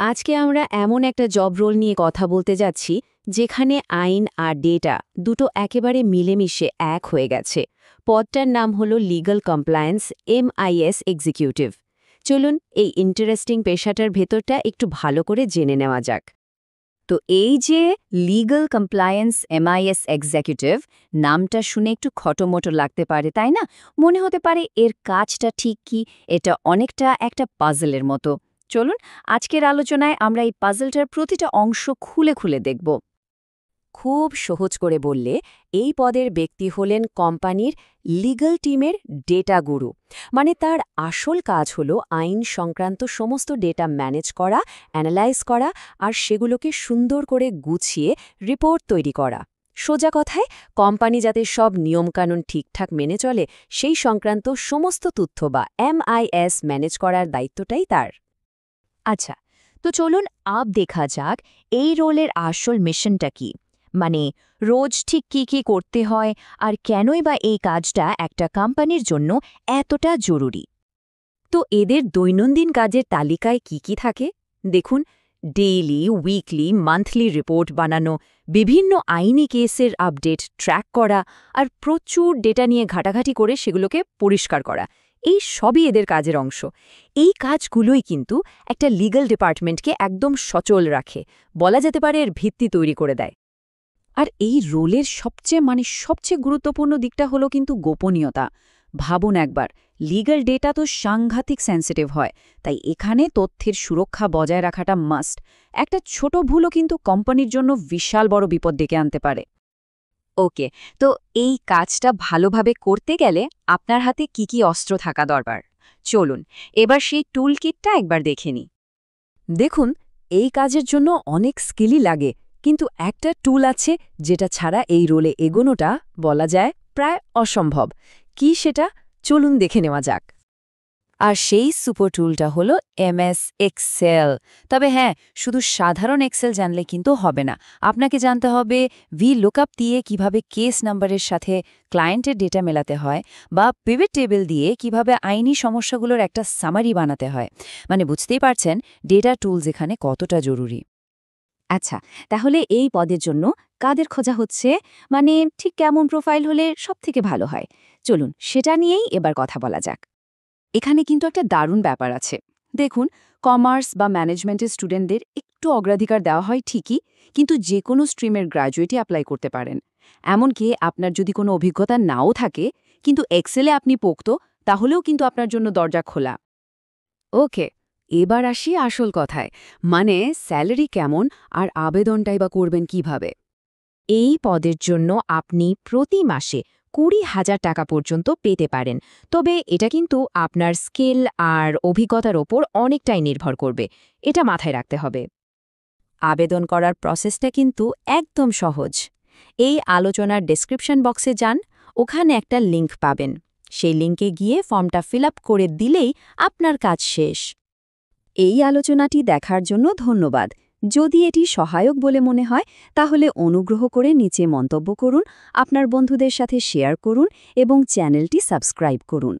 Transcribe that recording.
আজকে আমরা এমন একটা জব রোল নিয়ে কথা বলতে যাচ্ছি যেখানে আইন আর ডেটা দুটো একেবারে মিলেমিশে এক হয়ে গেছে। পদটার নাম হলো লিগ্যাল কমপ্লায়েন্স MIS এক্সিকিউটিভ। চলুন এই ইন্টারেস্টিং পেশাটার ভেতরটা একটু ভালো করে জেনে নেওয়া যাক। তো এই যে লিগ্যাল কমপ্লায়েন্স MIS এক্সিকিউটিভ নামটা শুনে একটু খটোমটো লাগতে পারে, তাই না? মনে হতে পারে এর কাজটা ঠিক কি, এটা অনেকটা একটা পাজলের মতো। চলুন আজকের আলোচনায় আমরা এই পাজলটার প্রতিটা অংশ খুলে খুলে দেখব। খুব সহজ করে বললে এই পদের ব্যক্তি হলেন কোম্পানির লিগ্যাল টিমের ডেটা গুরু। মানে তার আসল কাজ হলো আইন সংক্রান্ত সমস্ত ডেটা ম্যানেজ করা, অ্যানালাইজ করা আর সেগুলোকে সুন্দর করে গুছিয়ে রিপোর্ট তৈরি করা। সোজা কথায় কোম্পানি যাতে সব নিয়মকানুন ঠিকঠাক মেনে চলে সেই সংক্রান্ত সমস্ত তথ্য বা MIS ম্যানেজ করার দায়িত্বটাই তার। আচ্ছা, তো চলুন দেখা যাক এই রোলের আসল মিশনটা কি। মানে রোজ ঠিক কি করতে হয় আর কেনই বা এই কাজটা একটা কোম্পানির জন্য এতটা জরুরি। তো এদের দৈনন্দিন কাজের তালিকায় কি থাকে দেখুন। ডেইলি, উইকলি, মান্থলি রিপোর্ট বানানো, বিভিন্ন আইনি কেসের আপডেট ট্র্যাক করা আর প্রচুর ডেটা নিয়ে ঘাটাঘাটি করে সেগুলোকে পরিষ্কার করা, এই সবই এদের কাজের অংশ। এই কাজগুলোই কিন্তু একটা লিগ্যাল ডিপার্টমেন্টকে একদম সচল রাখে, বলা যেতে পারে এর ভিত্তি তৈরি করে দেয়। আর এই রোলের সবচেয়ে গুরুত্বপূর্ণ দিকটা হলো কিন্তু গোপনীয়তা। ভাবুন একবার, লিগ্যাল ডেটা তো সাংঘাতিক সেন্সিটিভ হয়, তাই এখানে তথ্যের সুরক্ষা বজায় রাখাটা মাস্ট। একটা ছোট ভুলও কিন্তু কোম্পানির জন্য বিশাল বড় বিপদ ডেকে আনতে পারে। ওকে, তো এই কাজটা ভালোভাবে করতে গেলে আপনার হাতে কি অস্ত্র থাকা দরকার? চলুন এবার সেই টুল কিটটা একবার দেখে নিই। দেখুন, এই কাজের জন্য অনেক স্কিলই লাগে, কিন্তু একটা টুল আছে যেটা ছাড়া এই রোলে এগোনোটা বলা যায় প্রায় অসম্ভব। কি সেটা? চলুন দেখে নেওয়া যাক। আর সেই সুপার টুলটা হলো MS এক্সেল। তবে হ্যাঁ, শুধু সাধারণ এক্সেল জানলে কিন্তু হবে না। আপনাকে জানতে হবে VLOOKUP দিয়ে কিভাবে কেস নাম্বারের সাথে ক্লায়েন্টের ডেটা মেলাতে হয়, বা পিভট টেবিল দিয়ে কিভাবে আইনি সমস্যাগুলোর একটা সামারি বানাতে হয়। মানে বুঝতেই পারছেন ডেটা টুলস এখানে কতটা জরুরি। আচ্ছা, তাহলে এই পদের জন্য কাদের খোঁজা হচ্ছে, মানে ঠিক কেমন প্রোফাইল হলে সবথেকে ভালো হয়? চলুন সেটা নিয়েই এবার কথা বলা যাক। এখানে কিন্তু একটা দারুণ ব্যাপার আছে। দেখুন, কমার্স বা ম্যানেজমেন্টের স্টুডেন্টদের একটু অগ্রাধিকার দেওয়া হয় ঠিকই, কিন্তু যে কোনো স্ট্রিমের গ্র্যাজুয়েটই অ্যাপ্লাই করতে পারেন। এমনকি আপনার যদি কোনো অভিজ্ঞতা নাও থাকে, কিন্তু এক্সেলে আপনি পোক্ত, তাহলেও কিন্তু আপনার জন্য দরজা খোলা। ওকে, এবার আসি আসল কথায়। মানে স্যালারি কেমন আর আবেদনটাই বা করবেন কিভাবে? এই পদের জন্য আপনি প্রতি মাসে 20,000 টাকা পর্যন্ত পেতে পারেন। তবে এটা কিন্তু আপনার স্কিল আর অভিজ্ঞতার ওপর অনেকটাই নির্ভর করবে, এটা মাথায় রাখতে হবে। আবেদন করার প্রসেসটা কিন্তু একদম সহজ। এই আলোচনার ডেসক্রিপশন বক্সে যান, ওখানে একটা লিংক পাবেন। সেই লিংকে গিয়ে ফর্মটা ফিল আপ করে দিলেই আপনার কাজ শেষ। এই আলোচনাটি দেখার জন্য ধন্যবাদ। যদি এটি সহায়ক বলে মনে হয় তাহলে অনুগ্রহ করে নিচে মন্তব্য করুন, আপনার বন্ধুদের সাথে শেয়ার করুন এবং চ্যানেলটি সাবস্ক্রাইব করুন।